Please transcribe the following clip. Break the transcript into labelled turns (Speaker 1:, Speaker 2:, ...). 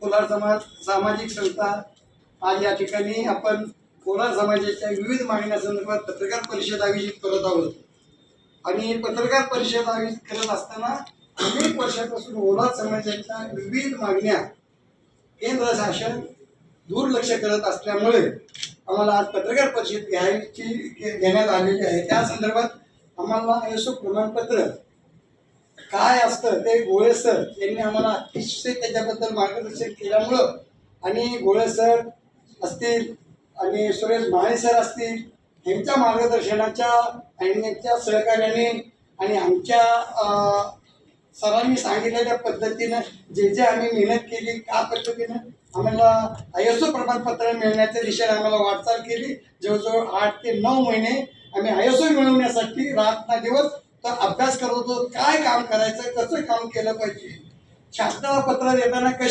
Speaker 1: कोलार समाज सामाजिक संस्था आज या ठिकाणी आपण कोलार समाजाच्या विविध मागण्यांसंदर्भात पत्रकार परिषद आयोजित करत आहोत। आणि पत्रकार परिषद आयोजित करत असताना अनेक वर्षापासून कोलार समाजाच्या विविध मागण्या केंद्र शासन दुर्लक्ष करत असल्यामुळे आम्हाला आज पत्रकार परिषद घेण्यात आलेली आहे। त्या संदर्भात आम्हाला आयएसओ प्रमाणपत्र काय असतं ते गोळे सर यांनी आम्हाला अतिशय त्याच्याबद्दल मार्गदर्शन केल्यामुळं आणि गोळे सर असतील आणि सुरेश माळे सर असतील यांच्या मार्गदर्शनाच्या आणि यांच्या सहकार्याने आणि आमच्या सरांनी सांगितलेल्या पद्धतीनं जे आम्ही मेहनत केली त्या पद्धतीनं आम्हाला आयएसओ प्रमाणपत्र मिळण्याच्या दिशेने आम्हाला वाटचाल केली। जवळजवळ 8 ते 9 महिने आम्ही आयएसओ मिळवण्यासाठी रात्र दिवस अभ्यास करत होतो। काय काम करायचं, कसं काम केलं पाहिजे, शासनाला पत्र देताना